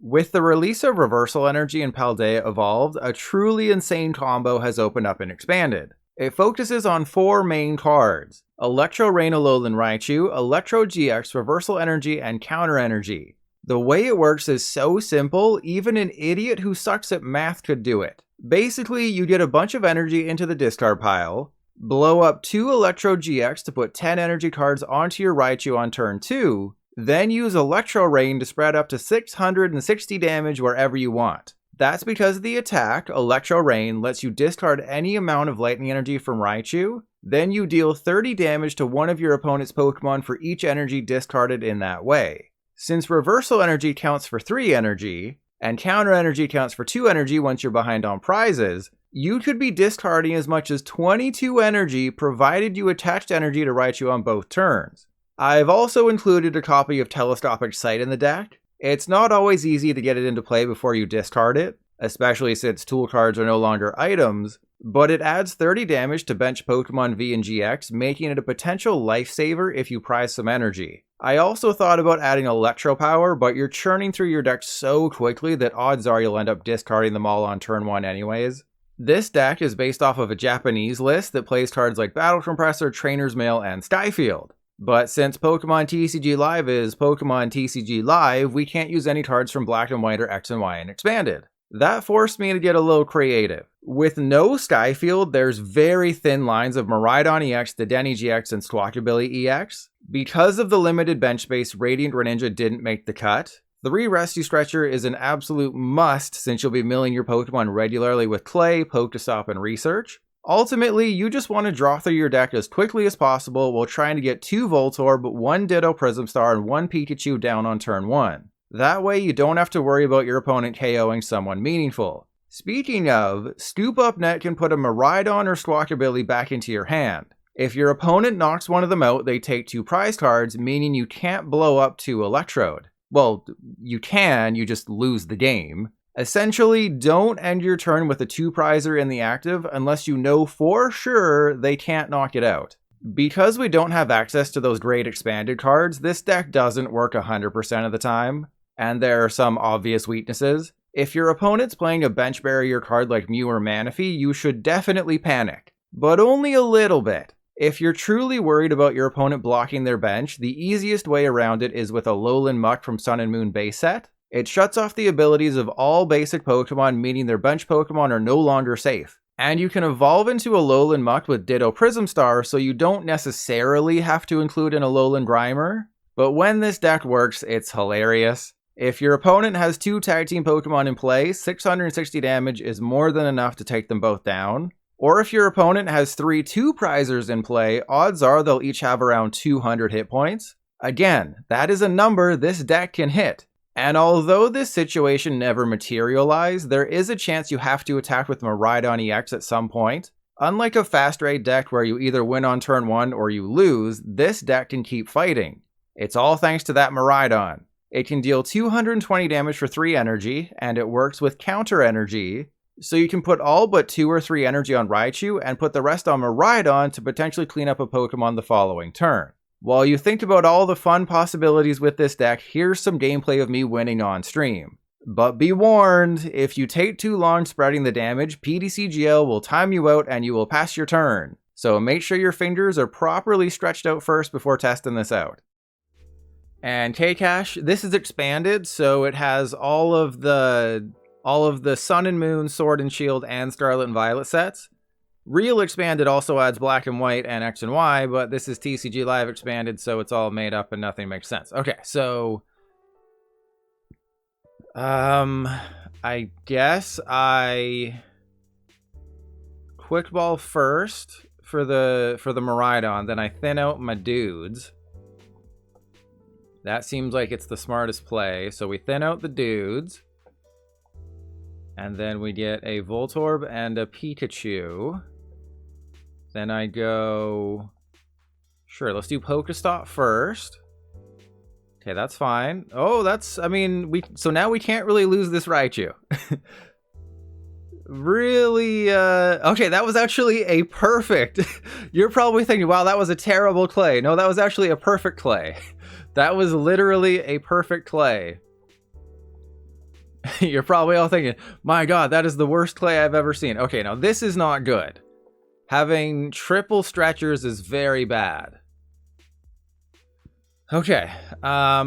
With the release of Reversal Energy and Paldea Evolved, a truly insane combo has opened up and expanded. It focuses on 4 main cards: Electro Rain Alolan Raichu, Electrode-GX Reversal Energy, and Counter Energy. The way it works is so simple, even an idiot who sucks at math could do it. Basically, you get a bunch of energy into the discard pile, blow up 2 Electrode-GX to put 10 energy cards onto your Raichu on turn 2, then use Electro Rain to spread up to 660 damage wherever you want. That's because the attack, Electro Rain, lets you discard any amount of lightning energy from Raichu, then you deal 30 damage to one of your opponent's Pokemon for each energy discarded in that way. Since Reversal Energy counts for 3 energy, and Counter Energy counts for 2 energy once you're behind on prizes, you could be discarding as much as 22 energy provided you attached energy to Raichu on both turns. I've also included a copy of Telescopic Sight in the deck. It's not always easy to get it into play before you discard it, especially since tool cards are no longer items, but it adds 30 damage to bench Pokemon V and GX, making it a potential lifesaver if you prize some energy. I also thought about adding Electro Power, but you're churning through your deck so quickly that odds are you'll end up discarding them all on turn 1 anyways. This deck is based off of a Japanese list that plays cards like Battle Compressor, Trainer's Mail, and Skyfield. But since Pokemon TCG Live is Pokemon TCG Live, we can't use any cards from Black and White or X and Y and Expanded. That forced me to get a little creative. With no Skyfield, there's very thin lines of Miraidon EX, Dedenne-GX, and Squawkabilly EX. Because of the limited bench space, Radiant Greninja didn't make the cut. 3 Rescue Stretcher is an absolute must since you'll be milling your Pokemon regularly with Clay, PokéStop, and Research. Ultimately, you just want to draw through your deck as quickly as possible while trying to get 2 Voltorb, 1 Ditto Prism Star, and 1 Pikachu down on turn 1. That way you don't have to worry about your opponent KOing someone meaningful. Speaking of, Scoop Up Net can put a Miraidon or Squawkabilly back into your hand. If your opponent knocks one of them out, they take 2 prize cards, meaning you can't blow up 2 Electrode. Well, you can, you just lose the game. Essentially, don't end your turn with a 2-prizer in the active unless you know for sure they can't knock it out. Because we don't have access to those great expanded cards, this deck doesn't work 100% of the time, and there are some obvious weaknesses. If your opponent's playing a bench barrier card like Mew or Manaphy, you should definitely panic, but only a little bit. If you're truly worried about your opponent blocking their bench, the easiest way around it is with Alolan Muck from Sun and Moon base set. It shuts off the abilities of all basic Pokemon, meaning their bench Pokemon are no longer safe. And you can evolve into Alolan Muck with Ditto Prism Star, so you don't necessarily have to include an Alolan Grimer. But when this deck works, it's hilarious. If your opponent has 2 tag team Pokemon in play, 660 damage is more than enough to take them both down. Or if your opponent has 3 2-prizers in play, odds are they'll each have around 200 hit points. Again, that is a number this deck can hit. And although this situation never materialized, there is a chance you have to attack with Miraidon EX at some point. Unlike a fast raid deck where you either win on turn 1 or you lose, this deck can keep fighting. It's all thanks to that Miraidon. It can deal 220 damage for 3 energy, and it works with Counter Energy, so you can put all but 2 or 3 energy on Raichu and put the rest on Miraidon to potentially clean up a Pokemon the following turn. While you think about all the fun possibilities with this deck, here's some gameplay of me winning on stream. But be warned, if you take too long spreading the damage, PTCGL will time you out and you will pass your turn. So make sure your fingers are properly stretched out first before testing this out. And K-Cash, this is expanded, so it has all of the Sun and Moon, Sword and Shield, and Scarlet and Violet sets. Real Expanded also adds Black and White and X and Y, but this is TCG Live Expanded, so it's all made up and nothing makes sense. Okay, so I guess I Quick Ball first for the Miraidon, then I thin out my dudes. That seems like it's the smartest play. So we thin out the dudes. And then we get a Voltorb and a Pikachu. Then I go... Sure, let's do PokéStop first. Okay, that's fine. Oh, that's... I mean, so now we can't really lose this Raichu. Really, okay, that was actually a perfect... You're probably thinking, wow, that was a terrible clay. No, that was actually a perfect clay. That was literally a perfect clay. You're probably all thinking, my god, that is the worst clay I've ever seen. Okay, now this is not good. Having triple stretchers is very bad. Okay, I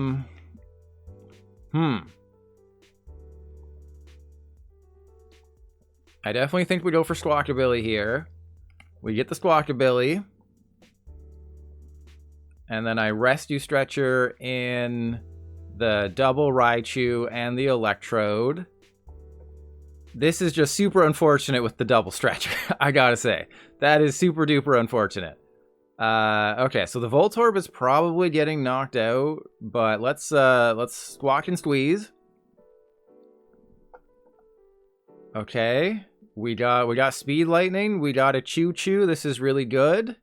definitely think we go for Squawkabilly here. We get the Squawkabilly. And then I Rescue Stretcher in the double Raichu and the Electrode. This is just super unfortunate with the double Stretcher, I gotta say. That is super duper unfortunate. Okay, so the Voltorb is probably getting knocked out, but let's squawk and squeeze. Okay, we got Speed Lightning, we got a Choo Choo. This is really good.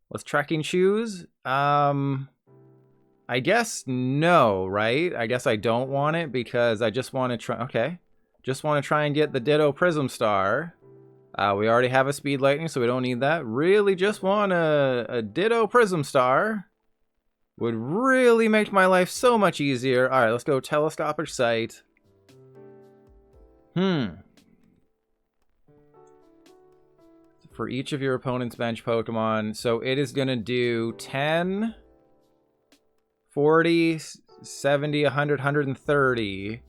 Let's Trekking Shoes. I guess no, right? I guess I don't want it because I just want to try. Okay, just want to try and get the Ditto Prism Star. We already have a Speed Lightning, so we don't need that. Really just want a Ditto Prism Star. Would really make my life so much easier. Alright, let's go Telescopic Sight. For each of your opponent's bench Pokemon. So it is going to do 10, 40, 70, 100, 130.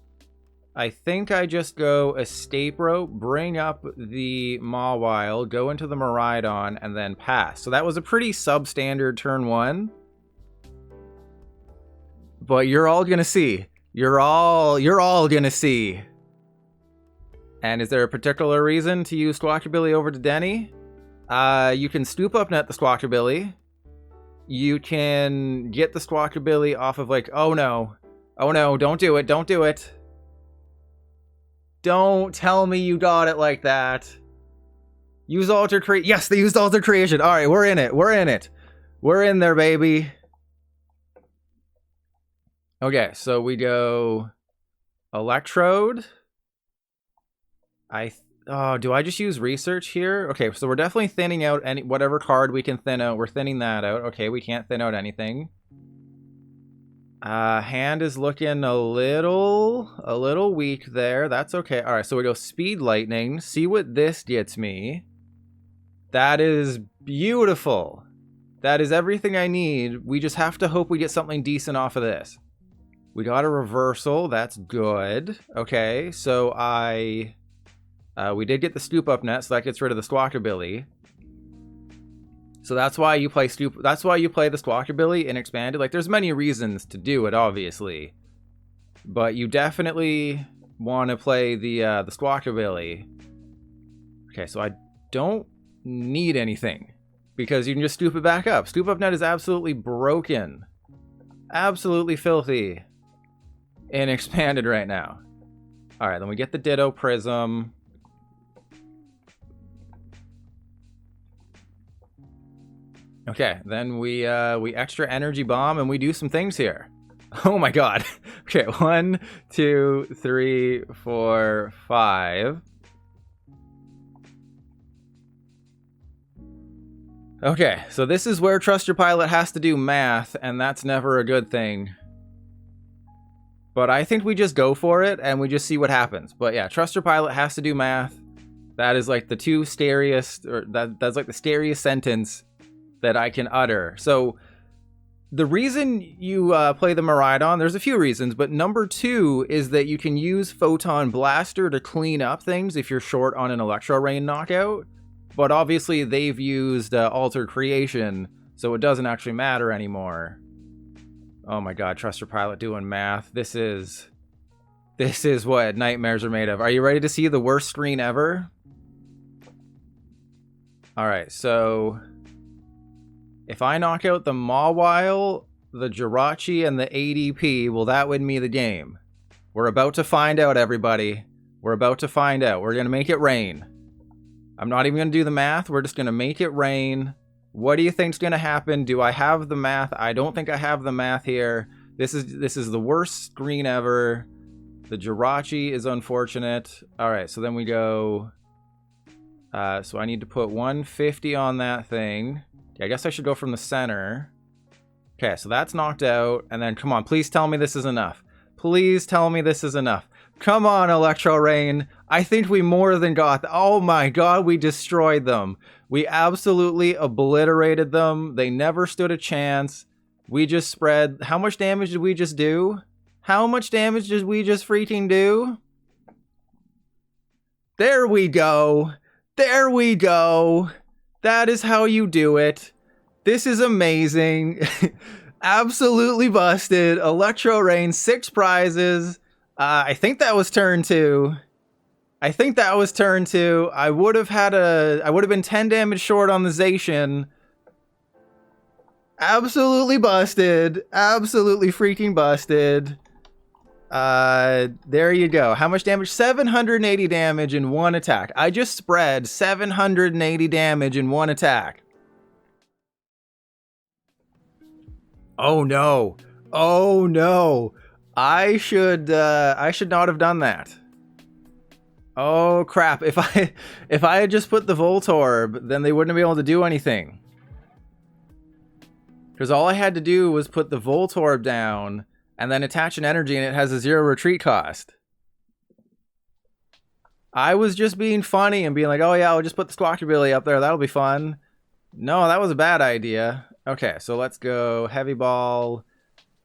I think I just go Escape Rope, bring up the Mawile, go into the Miraidon, and then pass. So that was a pretty substandard turn 1. But you're all gonna see. You're all gonna see. And is there a particular reason to use Squawkabilly over Dedenne? You can Stoop Up Net the Squawkabilly. You can get the Squawkabilly off of like, oh no, don't do it, don't do it. Don't tell me you got it like that. Use Alter Creation. Yes, they used Alter Creation. All right, we're in it. We're in it. We're in there, baby. Okay, so we go Electrode. Do I just use Research here? Okay, so we're definitely thinning out whatever card we can thin out. We're thinning that out. Okay, we can't thin out anything. Hand is looking a little weak there. That's okay. All right, so we go Speed Lightning. See what this gets me. That is beautiful. That is everything I need. We just have to hope we get something decent off of this. We got a Reversal. That's good. Okay, so we did get the Stoop Up Net, so that gets rid of the Squawkabilly. So that's why you play that's why you play the Squawkabilly in Expanded. Like, there's many reasons to do it, obviously. But you definitely want to play the Squawkabilly. Okay, so I don't need anything. Because you can just Stoop it back up. Stoop Up Net is absolutely broken. Absolutely filthy. In Expanded right now. Alright, then we get the Ditto Prism. Okay, then we extra Energy Bomb and we do some things here. Oh my god. Okay, 1, 2, 3, 4, 5. Okay, so this is where Trust Your Pilot has to do math, and that's never a good thing. But I think we just go for it and we just see what happens. But yeah, Trust Your Pilot has to do math. That is like the scariest sentence that I can utter. So the reason you play the Miraidon, there's a few reasons, but number 2 is that you can use Photon Blaster to clean up things if you're short on an Electro Rain knockout. But obviously they've used Alter Creation, so it doesn't actually matter anymore. Oh my god, Trust Your Pilot doing math. This is what nightmares are made of. Are you ready to see the worst screen ever? Alright, so if I knock out the Mawile, the Jirachi, and the ADP, will that win me the game? We're about to find out, everybody. We're about to find out. We're going to make it rain. I'm not even going to do the math. We're just going to make it rain. What do you think's going to happen? Do I have the math? I don't think I have the math here. This is the worst screen ever. The Jirachi is unfortunate. All right, so then we go... so I need to put 150 on that thing. I guess I should go from the center. Okay, so that's knocked out. And then, come on, please tell me this is enough. Please tell me this is enough. Come on, Electro Rain. I think we more than got oh my god, we destroyed them. We absolutely obliterated them. They never stood a chance. We just spread... How much damage did we just do? How much damage did we just freaking do? There we go. There we go. That is how you do it. This is amazing. Absolutely busted. Electro Rain, 6 prizes. I think that was turn 2. I think that was turn 2. I would have been 10 damage short on the Zacian. Absolutely busted. Absolutely freaking busted. There you go. How much damage? 780 damage in 1 attack. I just spread 780 damage in 1 attack. Oh no. Oh no. I should not have done that. Oh crap. If I had just put the Voltorb, then they wouldn't be able to do anything. Because all I had to do was put the Voltorb down and then attach an energy, and it has a 0 retreat cost. I was just being funny and being like, oh yeah, I'll just put the Squawkabilly up there. That'll be fun. No, that was a bad idea. Okay, so let's go Heavy Ball.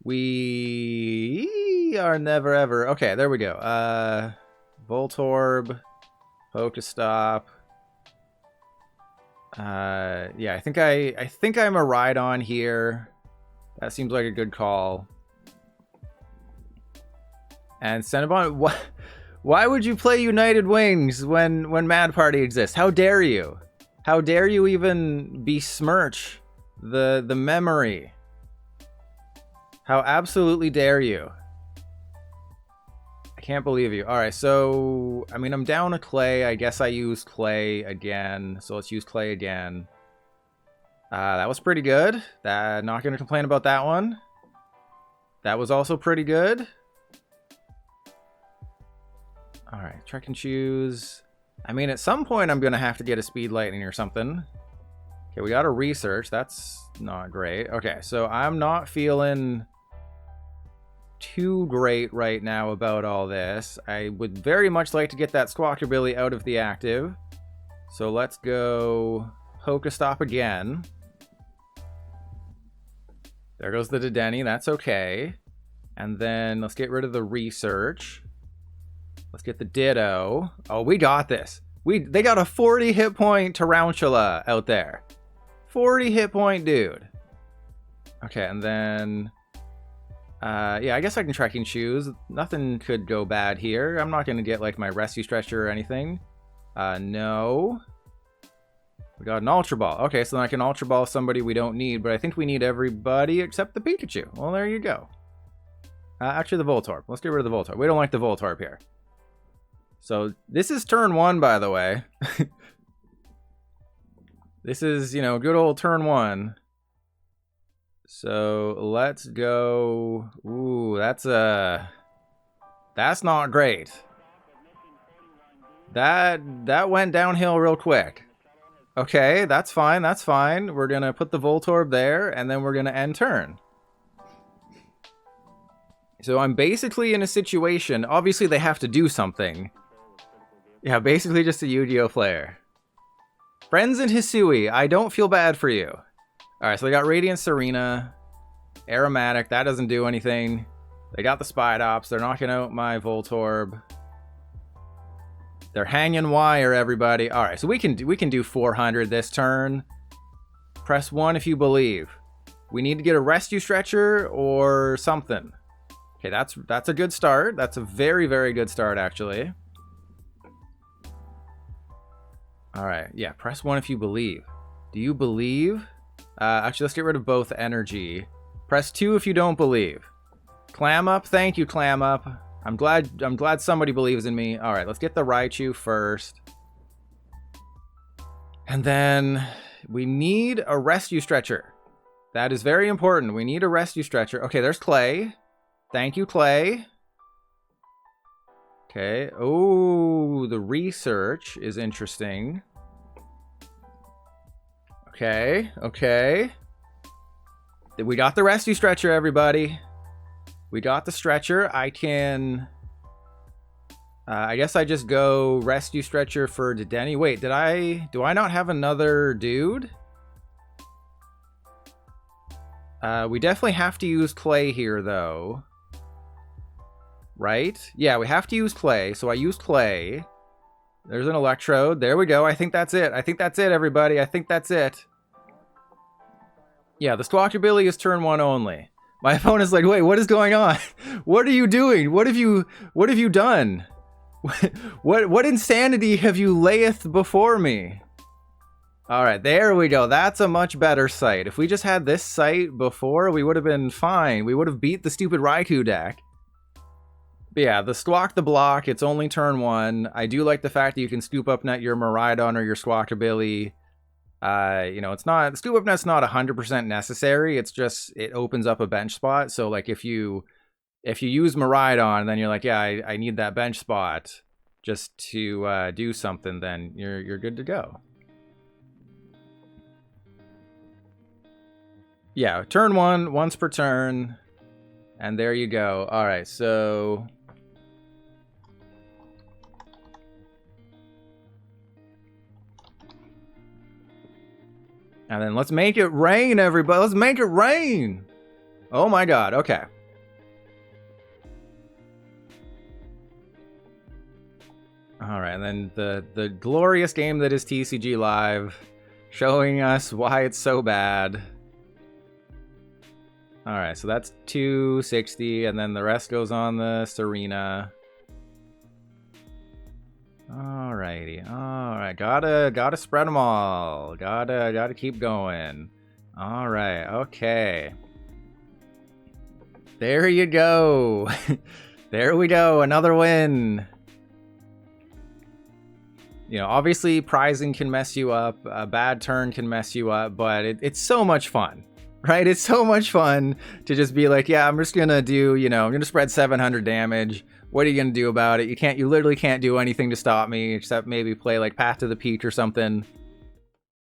We are never ever... Okay, there we go. Voltorb. PokéStop. Yeah, I think I'm a Miraidon here. That seems like a good call. And Cinnabon, why would you play United Wings when Mad Party exists? How dare you? How dare you even besmirch the memory? How absolutely dare you? I can't believe you. All right, so I mean, I'm down a Clay. I guess I use Clay again. So let's use Clay again. That was pretty good. Not going to complain about that one. That was also pretty good. All right, Trekking Shoes. I mean, at some point, I'm going to have to get a Speed Lightning or something. Okay, we got a Research. That's not great. Okay, so I'm not feeling too great right now about all this. I would very much like to get that Squawkabilly out of the active. So let's go PokéStop again. There goes the Dedenne. That's okay. And then let's get rid of the Research. Let's get the Ditto. Oh, we got this. They got a 40 hit point Tarantula out there. 40 hit point dude. Okay, and then yeah, I guess I can Trekking Shoes. Nothing could go bad here. I'm not going to get like my Rescue Stretcher or anything. No. We got an Ultra Ball. Okay, so then I can Ultra Ball somebody we don't need, but I think we need everybody except the Pikachu. Well, there you go. Actually, the Voltorb. Let's get rid of the Voltorb. We don't like the Voltorb here. So this is turn 1, by the way. This is, you know, good old turn 1. So let's go. Ooh, that's not great. That went downhill real quick. Okay, that's fine. That's fine. We're gonna put the Voltorb there, and then we're gonna end turn. So I'm basically in a situation. Obviously, they have to do something. Yeah, basically just a Yu-Gi-Oh player. Friends and Hisui, I don't feel bad for you. Alright, so they got Radiant Serena. Aromatic, that doesn't do anything. They got the Spidops. They're knocking out my Voltorb. They're hanging wire, everybody. Alright, so we can do 400 this turn. Press 1 if you believe. We need to get a Rescue Stretcher or something. Okay, that's a good start. That's a very, very good start, actually. Alright, yeah, press 1 if you believe. Do you believe? Actually, let's get rid of both energy. Press 2 if you don't believe. Clam Up, thank you, Clam Up. I'm glad somebody believes in me. Alright, let's get the Raichu first. And then we need a Rescue Stretcher. That is very important. We need a Rescue Stretcher. Okay, there's Clay. Thank you, Clay. Okay. Oh, the Research is interesting. Okay, okay. We got the Rescue Stretcher, everybody. We got the Stretcher. I can I guess I just go Rescue Stretcher for Dedenne. Wait, do I not have another dude? We definitely have to use Clay here, though. Right? Yeah, we have to use Clay, so I use Clay. There's an Electrode. There we go. I think that's it. I think that's it, everybody. I think that's it. Yeah, the Squawkabilly is turn 1 only. My opponent's like, wait, what is going on? What are you doing? What have you done? What insanity have you layeth before me? Alright, there we go. That's a much better sight. If we just had this sight before, we would have been fine. We would have beat the stupid Raikou deck. But yeah, the Squawk the block, it's only turn 1. I do like the fact that you can scoop up net your Miraidon or your Squawkabilly. You know, it's not, the scoop up net's not 100% necessary. It's just, it opens up a bench spot. So like if you use Miraidon, then you're like, yeah, I need that bench spot just to do something, then you're good to go. Yeah, turn 1, once per turn, and there you go. All right, so and then let's make it rain, everybody. Let's make it rain. Oh my god, okay. All right, and then the glorious game that is TCG Live, showing us why it's so bad. All right, so that's 260, and then the rest goes on the Serena. Alrighty, all right, gotta spread them all. Gotta keep going. All right, okay. There you go. There we go, another win. You know, obviously prizing can mess you up, a bad turn can mess you up, but it's so much fun. Right? It's so much fun to just be like, yeah, I'm just gonna do, you know, I'm gonna spread 700 damage. What are you gonna do about it? You literally can't do anything to stop me except maybe play like Path to the Peach or something.